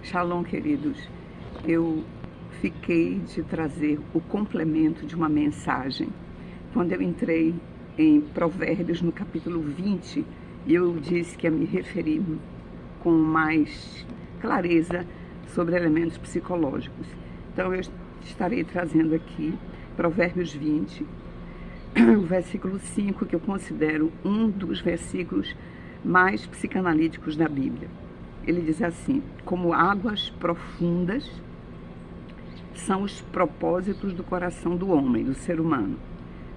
Shalom, queridos. Eu fiquei de trazer o complemento de uma mensagem. Quando eu entrei em Provérbios, no capítulo 20, eu disse que ia me referir com mais clareza sobre elementos psicológicos. Então, eu estarei trazendo aqui Provérbios 20, o versículo 5, que eu considero um dos versículos mais psicanalíticos da Bíblia. Ele diz assim: como águas profundas são os propósitos do coração do homem, do ser humano,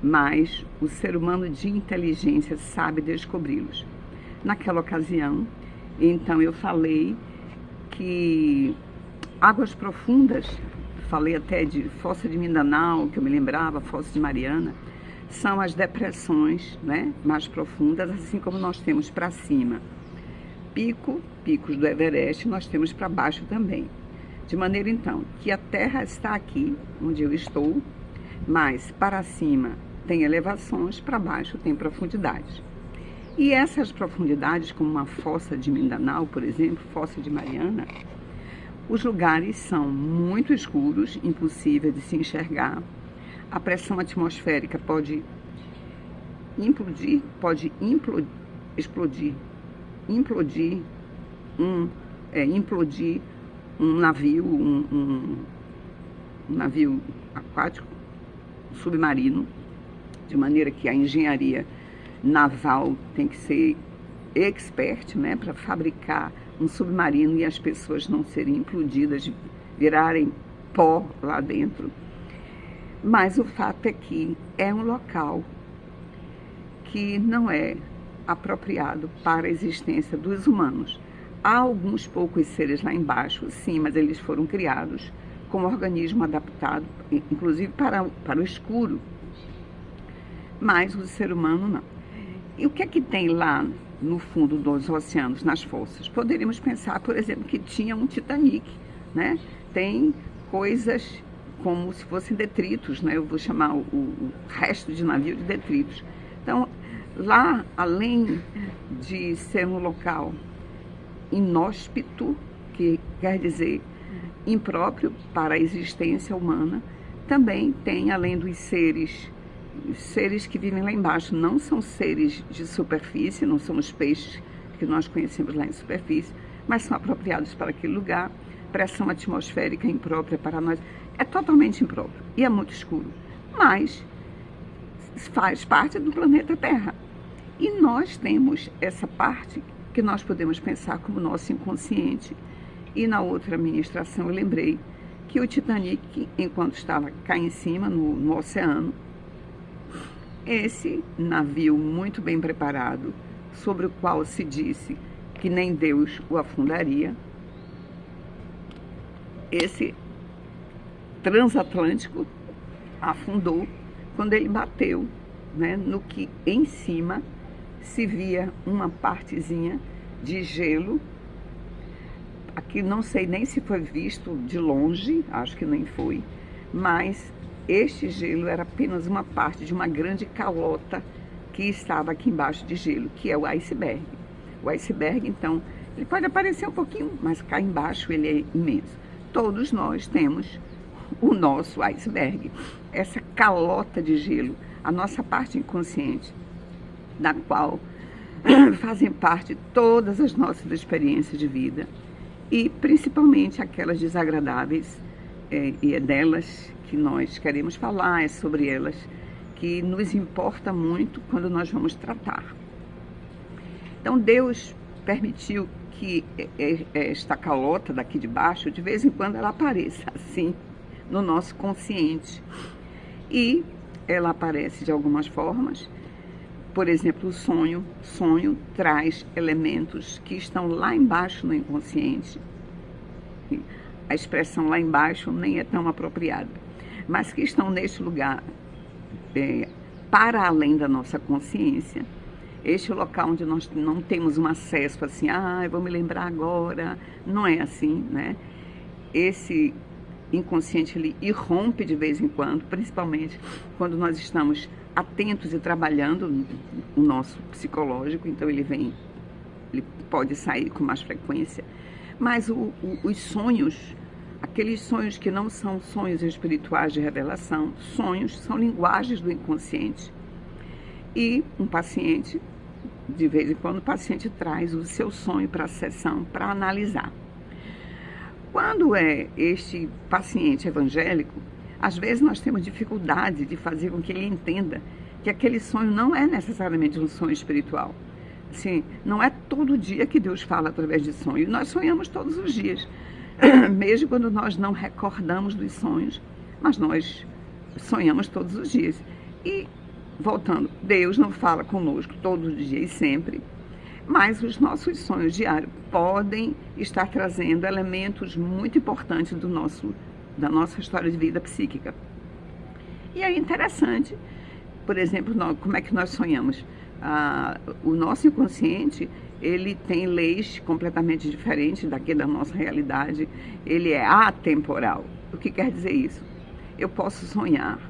mas o ser humano de inteligência sabe descobri-los. Naquela ocasião, então, eu falei que águas profundas, falei até de Fossa de Mindanao, que eu me lembrava, Fossa de Mariana, são as depressões, né, mais profundas, assim como nós temos para cima picos do Everest, nós temos para baixo também. De maneira, então, que a Terra está aqui, onde eu estou, mas para cima tem elevações, para baixo tem profundidades. E essas profundidades, como uma Fossa de Mindanao, por exemplo, Fossa de Mariana, os lugares são muito escuros, impossível de se enxergar. A pressão atmosférica pode implodir um navio, um navio aquático, submarino, de maneira que a engenharia naval tem que ser expert, né, para fabricar um submarino e as pessoas não serem implodidas, virarem pó lá dentro. Mas o fato é que é um local que não é apropriado para a existência dos humanos. Há alguns poucos seres lá embaixo, sim, mas eles foram criados como organismo adaptado, inclusive para o escuro. Mas o ser humano não. E o que é que tem lá no fundo dos oceanos, nas fossas? Poderíamos pensar, por exemplo, que tinha um Titanic, né? Tem coisas como se fossem detritos, né? Eu vou chamar o resto de navio de detritos. Então, lá, além de ser um local inóspito, que quer dizer impróprio para a existência humana, também tem, além dos seres que vivem lá embaixo, não são seres de superfície, não são os peixes que nós conhecemos lá em superfície, mas são apropriados para aquele lugar. Pressão atmosférica imprópria para nós, é totalmente impróprio e é muito escuro, mas faz parte do planeta Terra. E nós temos essa parte que nós podemos pensar como nosso inconsciente. E na outra ministração eu lembrei que o Titanic, enquanto estava cá em cima, no oceano, esse navio muito bem preparado, sobre o qual se disse que nem Deus o afundaria, esse transatlântico afundou quando ele bateu, né, no que em cima se via uma partezinha de gelo. Aqui não sei nem se foi visto de longe, acho que nem foi, mas este gelo era apenas uma parte de uma grande calota que estava aqui embaixo de gelo, que é o iceberg. O iceberg, então, ele pode aparecer um pouquinho, mas cá embaixo ele é imenso. Todos nós temos o nosso iceberg, essa calota de gelo, a nossa parte inconsciente, da qual fazem parte todas as nossas experiências de vida e principalmente aquelas desagradáveis, e é delas que nós queremos falar, é sobre elas que nos importa muito quando nós vamos tratar. Então Deus permitiu que esta calota daqui de baixo, de vez em quando ela apareça assim no nosso consciente, e ela aparece de algumas formas. Por exemplo, o sonho traz elementos que estão lá embaixo no inconsciente. A expressão lá embaixo nem é tão apropriada, mas que estão neste lugar, para além da nossa consciência. Este é o local onde nós não temos um acesso assim, eu vou me lembrar agora. Não é assim, né? Esse inconsciente, ele irrompe de vez em quando, principalmente quando nós estamos atentos e trabalhando o nosso psicológico. Então ele pode sair com mais frequência, Mas os sonhos, aqueles sonhos que não são sonhos espirituais de revelação, sonhos são linguagens do inconsciente. E um paciente, de vez em quando, o paciente traz o seu sonho para a sessão para analisar. Quando é este paciente evangélico, às vezes nós temos dificuldade de fazer com que ele entenda que aquele sonho não é necessariamente um sonho espiritual. Assim, não é todo dia que Deus fala através de sonho. Nós sonhamos todos os dias, mesmo quando nós não recordamos dos sonhos, mas nós sonhamos todos os dias. E, voltando, Deus não fala conosco todos os dias e sempre, mas os nossos sonhos diários podem estar trazendo elementos muito importantes da nossa história de vida psíquica. E é interessante, por exemplo, como é que nós sonhamos? O nosso inconsciente, ele tem leis completamente diferentes daqui da nossa realidade. Ele é atemporal. O que quer dizer isso? Eu posso sonhar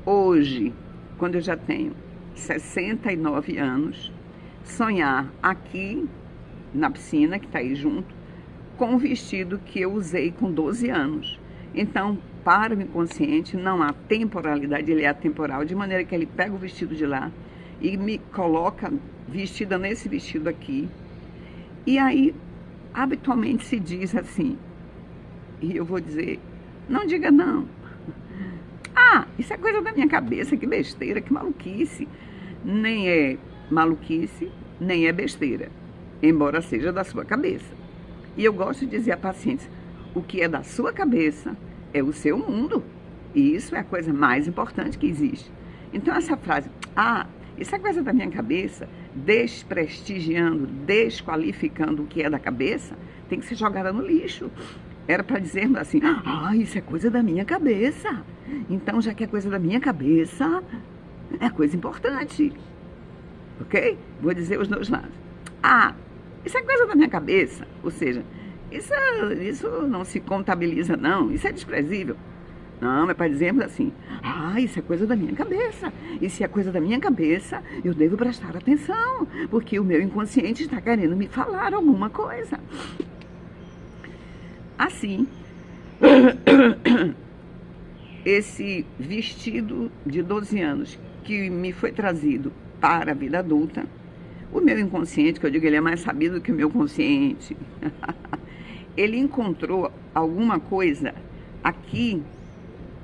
hoje, quando eu já tenho 69 anos, sonhar aqui na piscina, que está aí junto, com o vestido que eu usei com 12 anos. Então, para o inconsciente, não há temporalidade, ele é atemporal, de maneira que ele pega o vestido de lá e me coloca vestida nesse vestido aqui. E aí, habitualmente se diz assim, e eu vou dizer, não diga não. Isso é coisa da minha cabeça, que besteira, que maluquice. Nem é maluquice, nem é besteira, embora seja da sua cabeça. E eu gosto de dizer a pacientes, o que é da sua cabeça é o seu mundo. E isso é a coisa mais importante que existe. Então essa frase, isso é coisa da minha cabeça, desprestigiando, desqualificando o que é da cabeça, tem que ser jogada no lixo. Era para dizermos assim, isso é coisa da minha cabeça. Então, já que é coisa da minha cabeça, é coisa importante. Ok? Vou dizer os dois lados. Isso é coisa da minha cabeça. Ou seja, isso não se contabiliza, não. Isso é desprezível. Não, é para dizermos assim, isso é coisa da minha cabeça. E se é coisa da minha cabeça, eu devo prestar atenção, porque o meu inconsciente está querendo me falar alguma coisa. Assim, esse vestido de 12 anos que me foi trazido para a vida adulta, o meu inconsciente, que eu digo, ele é mais sabido do que o meu consciente, ele encontrou alguma coisa aqui,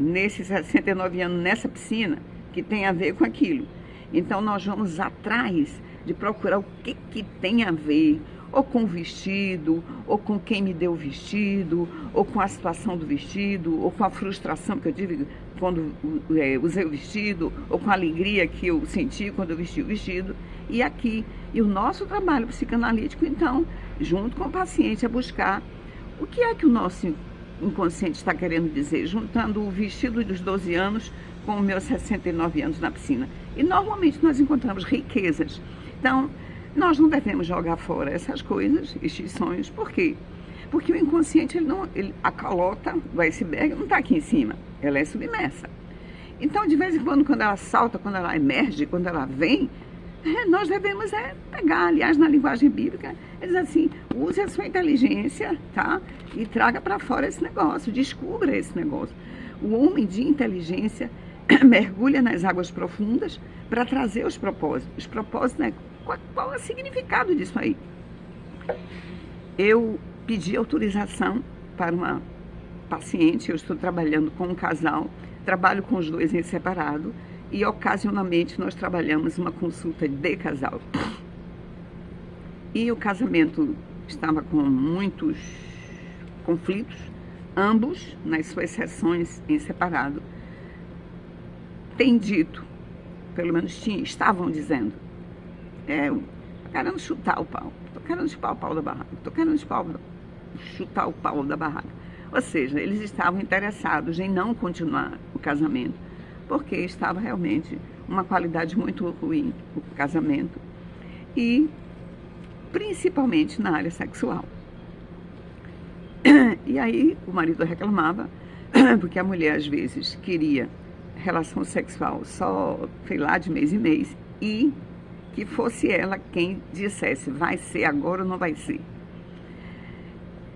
nesses 69 anos, nessa piscina, que tem a ver com aquilo. Então, nós vamos atrás de procurar o que tem a ver, ou com o vestido, ou com quem me deu o vestido, ou com a situação do vestido, ou com a frustração que eu tive quando usei o vestido, ou com a alegria que eu senti quando eu vesti o vestido. E o nosso trabalho psicanalítico, então, junto com o paciente, é buscar o que é que o nosso inconsciente está querendo dizer, juntando o vestido dos 12 anos com os meus 69 anos na piscina. E normalmente nós encontramos riquezas. Então, nós não devemos jogar fora essas coisas, estes sonhos. Por quê? Porque o inconsciente, a calota do iceberg não está aqui em cima, ela é submersa. Então, de vez em quando ela salta, quando ela emerge, quando ela vem, nós devemos pegar, aliás, na linguagem bíblica, diz assim, use a sua inteligência, tá? E traga para fora esse negócio, descubra esse negócio. O homem de inteligência mergulha nas águas profundas para trazer os propósitos. Os propósitos, né? Qual é o significado disso aí? Eu pedi autorização para uma paciente, eu estou trabalhando com um casal, trabalho com os dois em separado e ocasionalmente nós trabalhamos uma consulta de casal. E o casamento estava com muitos conflitos, ambos nas suas sessões em separado têm dito, pelo menos estavam dizendo, tô querendo chutar o pau, tô querendo chupar o pau da barraca, tô querendo chutar o pau da barraca. Ou seja, eles estavam interessados em não continuar o casamento, porque estava realmente uma qualidade muito ruim o casamento, e principalmente na área sexual. E aí o marido reclamava, porque a mulher às vezes queria relação sexual só, sei lá, de mês em mês, e que fosse ela quem dissesse, vai ser agora ou não vai ser.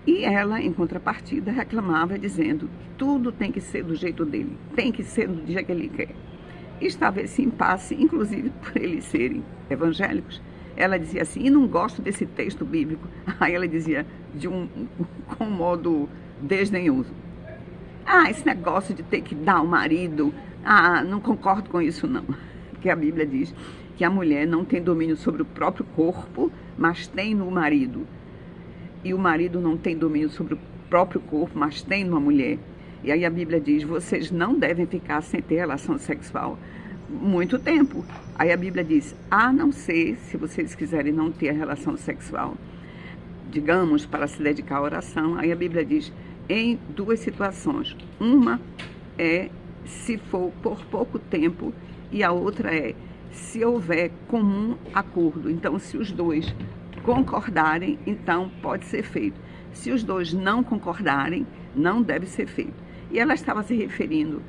E ela, em contrapartida, reclamava dizendo, tudo tem que ser do jeito dele, tem que ser do dia que ele quer. Estava esse impasse, inclusive por eles serem evangélicos. Ela dizia assim, e não gosto desse texto bíblico. Aí ela dizia, com um modo desdenhoso, esse negócio de ter que dar ao marido, não concordo com isso não. Porque a Bíblia diz que a mulher não tem domínio sobre o próprio corpo, mas tem no marido. E o marido não tem domínio sobre o próprio corpo, mas tem numa mulher. E aí a Bíblia diz, vocês não devem ficar sem ter relação sexual muito tempo. Aí a Bíblia diz, a não ser, se vocês quiserem não ter a relação sexual, digamos, para se dedicar à oração, aí a Bíblia diz, em duas situações. Uma é se for por pouco tempo e a outra é se houver comum acordo. Então, se os dois concordarem, então pode ser feito. Se os dois não concordarem, não deve ser feito. E ela estava se referindo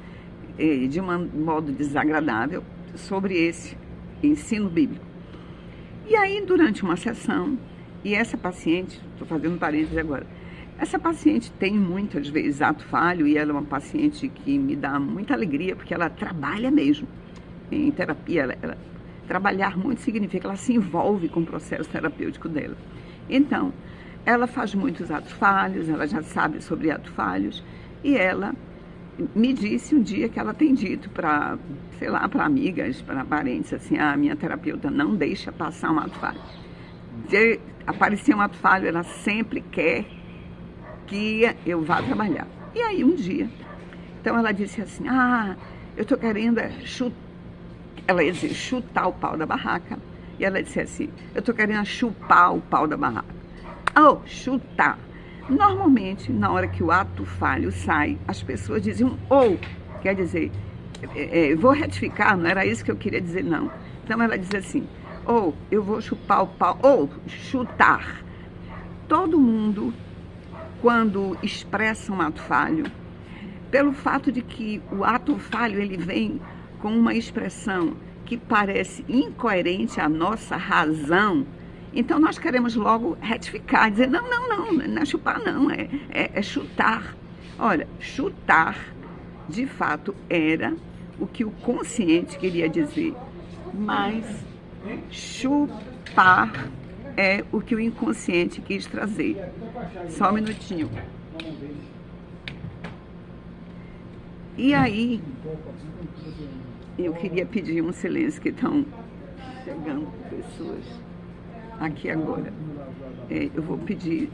de um modo desagradável sobre esse ensino bíblico. E aí, durante uma sessão, e essa paciente, estou fazendo um parênteses agora, essa paciente tem muitas vezes ato falho e ela é uma paciente que me dá muita alegria porque ela trabalha mesmo em terapia. Trabalhar muito significa que ela se envolve com o processo terapêutico dela. Então, ela faz muitos atos falhos, ela já sabe sobre atos falhos e ela me disse um dia que ela tem dito para, sei lá, para amigas, para parentes, assim, a minha terapeuta não deixa passar um ato falho. De aparecer um ato falho, ela sempre quer que eu vá trabalhar. E aí um dia, então ela disse assim, eu tô querendo ela ia dizer chutar o pau da barraca, e ela disse assim, eu tô querendo chupar o pau da barraca. Chutar. Normalmente, na hora que o ato falho sai, as pessoas diziam quer dizer, vou retificar, não era isso que eu queria dizer, não. Então ela diz assim, eu vou chupar o pau, chutar. Todo mundo, quando expressa um ato falho, pelo fato de que o ato falho ele vem com uma expressão que parece incoerente à nossa razão, então nós queremos logo retificar, dizer, não é chupar não, é chutar. Olha, chutar, de fato, era o que o consciente queria dizer, mas chupar é o que o inconsciente quis trazer. Só um minutinho. E aí, eu queria pedir um silêncio, que estão chegando pessoas aqui agora. Eu vou pedir,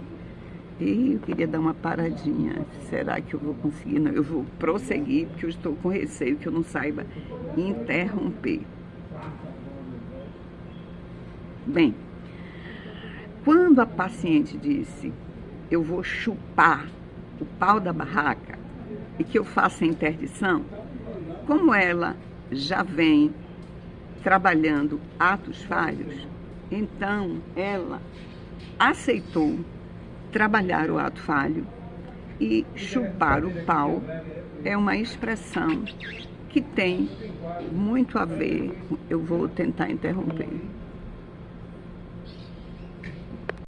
eu queria dar uma paradinha. Será que eu vou conseguir? Não, eu vou prosseguir, porque eu estou com receio que eu não saiba interromper. Bem, quando a paciente disse, eu vou chupar o pau da barraca e que eu faça a interdição, como ela já vem trabalhando atos falhos, então ela aceitou trabalhar o ato falho e chupar o pau é uma expressão que tem muito a ver, eu vou tentar interromper.